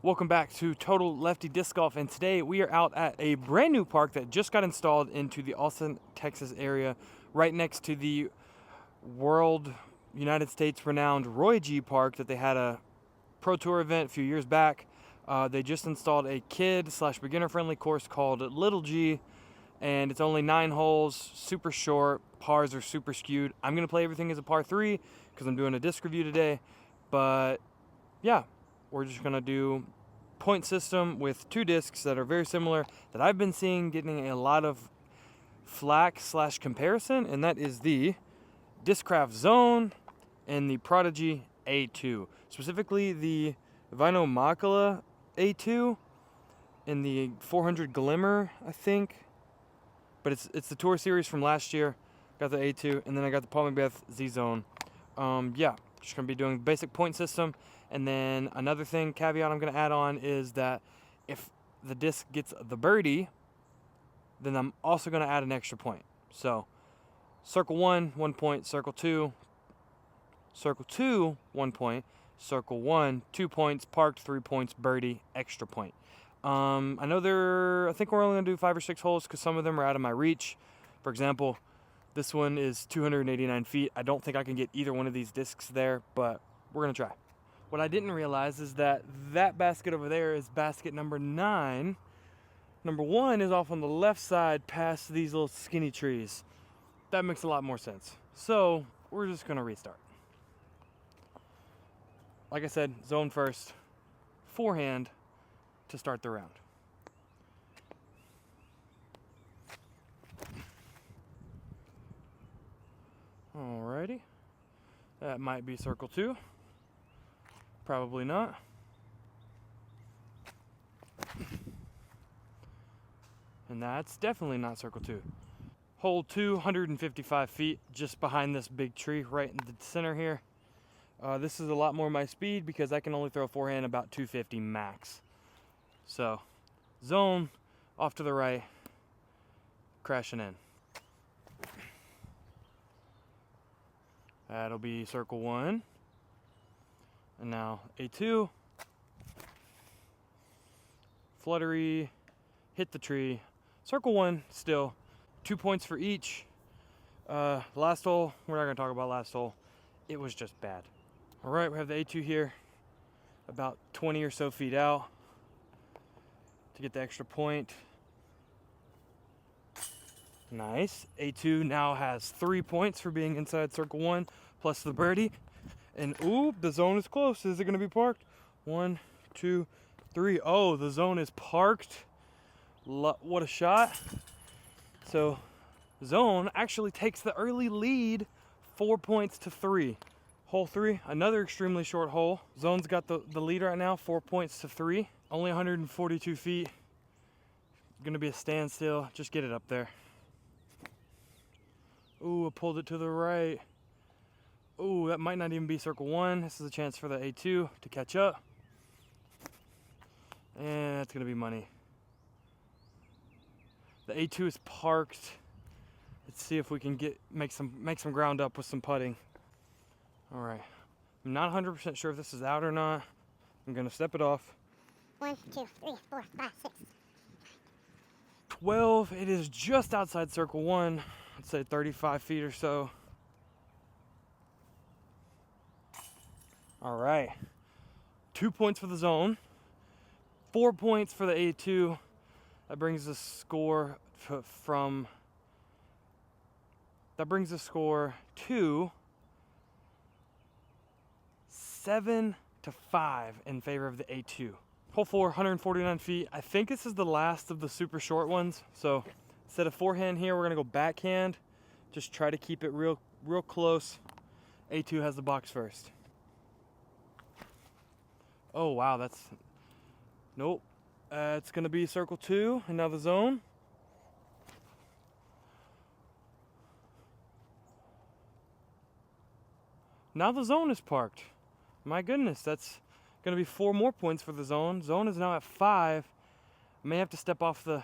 Welcome back to Total Lefty Disc Golf, and today we are out at a brand new park that just got installed into the Austin, Texas area, right next to the world United States renowned Roy G Park that they had a Pro Tour event a few years back. They just installed a kid/beginner friendly course called Little G, and it's only 9 holes, super short, pars are super skewed. I'm going to play everything as a par 3 because I'm doing a disc review today, but yeah, we're just going to do point system with 2 discs that are very similar that I've been seeing getting a lot of flack/comparison, and that is the Discraft Zone and the Prodigy A2. Specifically the Vino Makala A2 and the 400 Glimmer, I think. But it's the Tour Series from last year. Got the A2, and then I got the Paul McBeth Z-Zone. Yeah, just going to be doing basic point system. And then another thing, caveat I'm going to add on is that if the disc gets the birdie, then I'm also going to add an extra point. So circle 1, 1 point, circle 2, 1 point, circle 1, 2 points, parked, 3 points, birdie, extra point. I think we're only going to do 5 or 6 holes because some of them are out of my reach. For example, this one is 289 feet. I don't think I can get either one of these discs there, but we're going to try. What I didn't realize is that basket over there is basket number 9. Number 1 is off on the left side past these little skinny trees. That makes a lot more sense. So we're just going to restart. Like I said, zone first, forehand to start the round. Alrighty. That might be circle 2. Probably not. And that's definitely not circle 2. Hole 2, 155 feet, just behind this big tree right in the center here. This is a lot more my speed because I can only throw forehand about 250 max. So, zone, off to the right, crashing in. That'll be circle 1. And now A2, fluttery, hit the tree. Circle 1 still, 2 points for each. Last hole, we're not gonna talk about last hole. It was just bad. All right, we have the A2 here, about 20 or so feet out to get the extra point. Nice. A2 now has 3 points for being inside circle 1, plus the birdie. And ooh, the zone is close. Is it going to be parked? 1, 2, 3. Oh, the zone is parked. What a shot. So, zone actually takes the early lead, 4 points to 3. Hole 3, another extremely short hole. Zone's got the lead right now, 4 points to 3. Only 142 feet. Going to be a standstill. Just get it up there. Ooh, I pulled it to the right. Ooh, that might not even be circle 1. This is a chance for the A2 to catch up. And that's going to be money. The A2 is parked. Let's see if we can make some ground up with some putting. All right. I'm not 100% sure if this is out or not. I'm going to step it off. 1, 2, 3, 4, 5, 6. 12. It is just outside circle 1. I'd say 35 feet or so. All right. 2 points for the zone. 4 points for the A2. That brings the score to 7-5 in favor of the A2. Hole 4, 149 feet. I think this is the last of the super short ones. So instead of forehand here, we're gonna go backhand. Just try to keep it real close. A2 has the box first. Oh wow, nope. It's gonna be circle 2, and now the zone. Now the zone is parked. My goodness, that's gonna be 4 more points for the zone. Zone is now at 5. I may have to step off the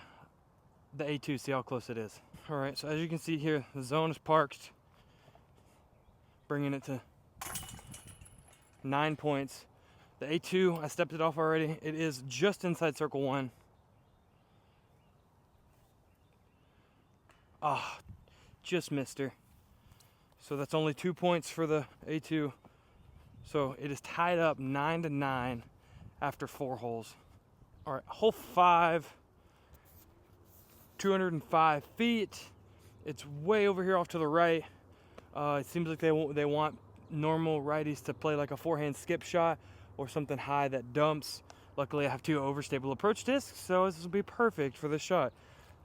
A2, see how close it is. All right, so as you can see here, the zone is parked, bringing it to 9 points. The A2, I stepped it off already. It is just inside circle 1. Ah, just missed her. So that's only 2 points for the A2. So it is tied up 9-9 after 4 holes. All right, hole 5, 205 feet. It's way over here off to the right. It seems like they want normal righties to play like a forehand skip shot or something high that dumps. Luckily, I have 2 overstable approach discs, so this will be perfect for this shot.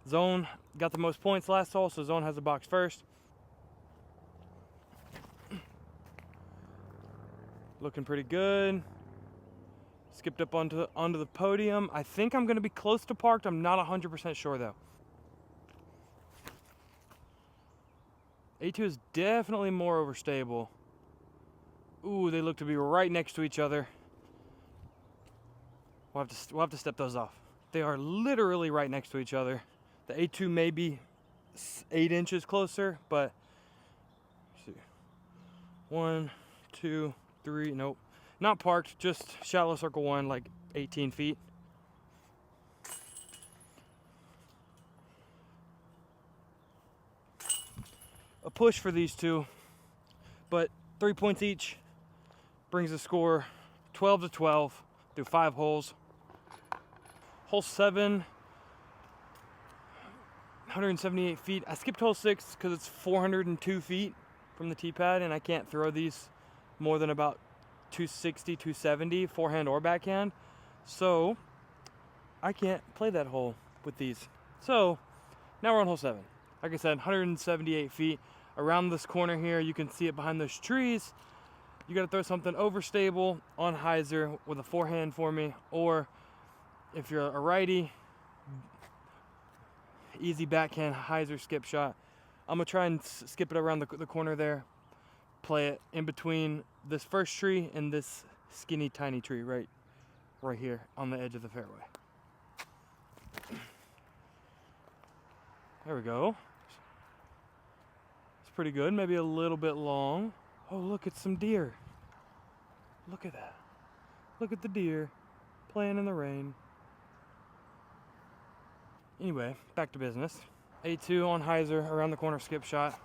Zone got the most points last hole, so Zone has the box first. Looking pretty good. Skipped up onto the podium. I think I'm going to be close to parked. I'm not 100% sure though. A2 is definitely more overstable. Ooh, they look to be right next to each other. We'll have to step those off. They are literally right next to each other. The A2 may be 8 inches closer, but let's see. 1, 2, 3, nope. Not parked, just shallow circle 1, like 18 feet. A push for these two, but 3 points each brings the score 12-12 through 5 holes. Hole 7, 178 feet. I skipped hole 6 because it's 402 feet from the tee pad, and I can't throw these more than about 260, 270, forehand or backhand. So I can't play that hole with these. So now we're on hole 7. Like I said, 178 feet. Around this corner here, you can see it behind those trees. You got to throw something overstable on hyzer with a forehand for me, or if you're a righty, easy backhand hyzer skip shot. I'm gonna try and skip it around the corner there, play it in between this first tree and this skinny tiny tree right here on the edge of the fairway. There we go. It's pretty good, maybe a little bit long. Oh, look, it's some deer. Look at that. Look at the deer playing in the rain. Anyway, back to business. A2 on hyzer, around the corner skip shot.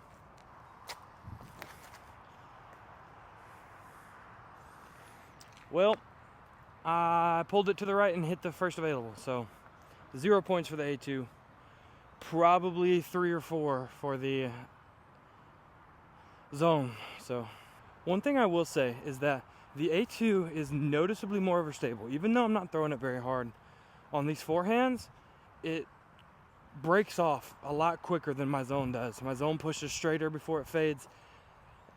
Well, I pulled it to the right and hit the first available, so 0 points for the A2. Probably 3 or 4 for the Zone. So one thing I will say is that the A2 is noticeably more overstable. Even though I'm not throwing it very hard on these forehands, it breaks off a lot quicker than my Zone does. My Zone pushes straighter before it fades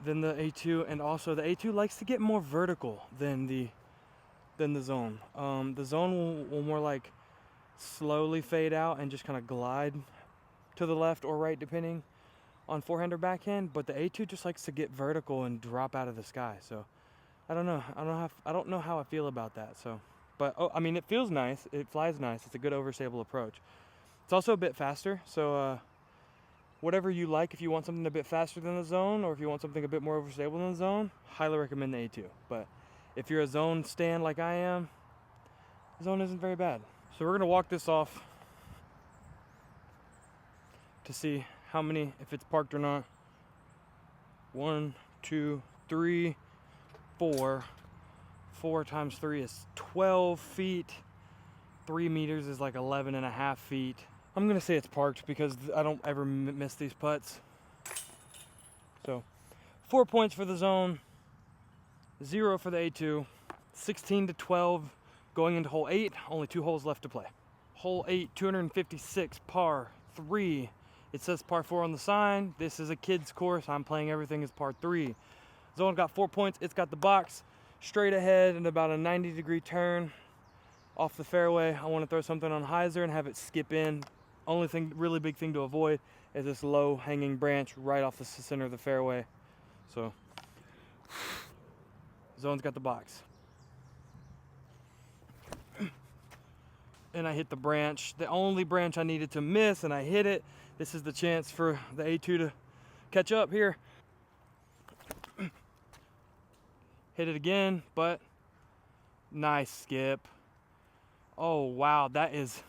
than the A2, and also the A2 likes to get more vertical than the Zone. The Zone will more like slowly fade out and just kind of glide to the left or right depending on forehand or backhand, but the A2 just likes to get vertical and drop out of the sky. So I don't know how I feel about that. So, but I mean, it feels nice. It flies nice. It's a good overstable approach. It's also a bit faster. So whatever you like, if you want something a bit faster than the Zone, or if you want something a bit more overstable than the Zone, highly recommend the A2. But if you're a Zone stan like I am, the Zone isn't very bad. So we're gonna walk this off to see how many, if it's parked or not. 1, 2, 3, 4. 4 times 3 is 12 feet. 3 meters is like 11.5 feet. I'm gonna say it's parked because I don't ever miss these putts. So 4 points for the Zone, 0 for the A2. 16-12 going into hole 8. Only 2 holes left to play. Hole 8, 256, par 3. It says par 4 on the sign. This is a kid's course. I'm playing everything as par 3. Zone got 4 points. It's got the box straight ahead and about a 90-degree turn off the fairway. I want to throw something on hyzer and have it skip in. Only thing, really big thing to avoid is this low hanging branch right off the center of the fairway. So, Zone's got the box. And I hit the branch, the only branch I needed to miss, and I hit it. This is the chance for the A2 to catch up here. Hit it again, but Nice skip. Oh wow, that is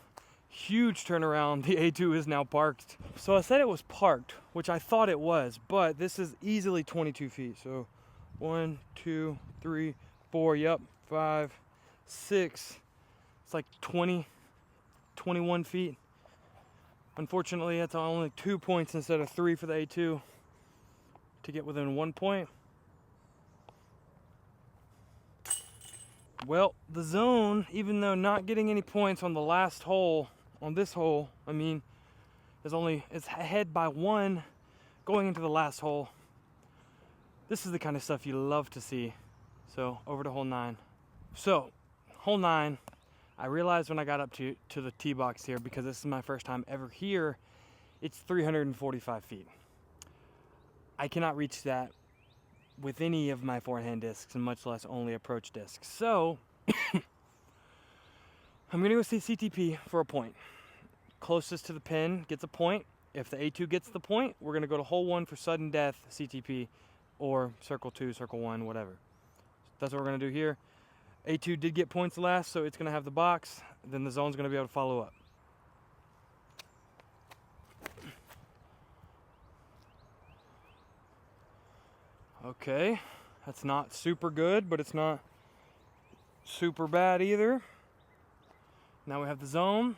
huge turnaround. The A2 is now parked. So I said it was parked, which I thought it was, but this is easily 22 feet. So 1, 2, 3, 4, yep, 5, 6. It's like 20, 21 feet. Unfortunately, that's only 2 points instead of 3 for the A2 to get within 1 point. Well, the zone, even though not getting any points on the last hole, on this hole, I mean, it's ahead by 1 going into the last hole. This is the kind of stuff you love to see. So over to hole 9. So hole 9, I realized when I got up to the tee box here, because this is my first time ever here, it's 345 feet. I cannot reach that with any of my forehand discs, and much less only approach discs. So I'm gonna go see CTP for a point. Closest to the pin gets a point. If the A2 gets the point, we're gonna go to hole 1 for sudden death CTP, or circle 2, circle 1, whatever. That's what we're gonna do here. A2 did get points last, so it's gonna have the box. Then the zone's gonna be able to follow up. Okay, that's not super good, but it's not super bad either. Now we have the zone.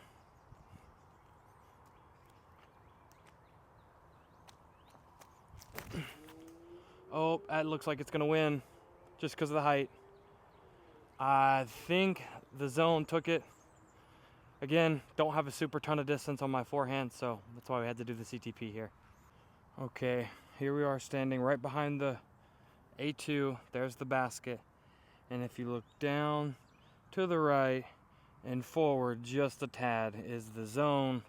Oh, that looks like it's gonna win just because of the height. I think the zone took it. Again, don't have a super ton of distance on my forehand, so that's why we had to do the CTP here. Okay, here we are standing right behind the A2. There's the basket. And if you look down to the right and forward just a tad is the zone.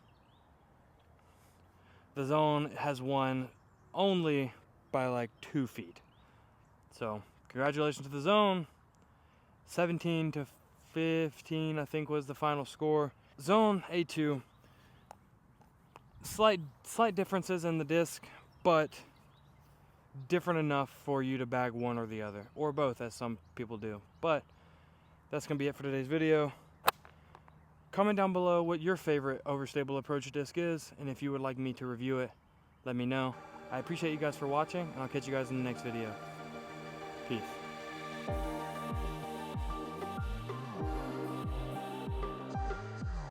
The zone has won only by like 2 feet. So congratulations to the zone. 17 to 15 I think was the final score. Zone A2, slight differences in the disc, but different enough for you to bag one or the other, or both, as some people do. But that's gonna be it for today's video. Comment down below what your favorite overstable approach disc is, and if you would like me to review it, let me know. I appreciate you guys for watching, and I'll catch you guys in the next video. Peace.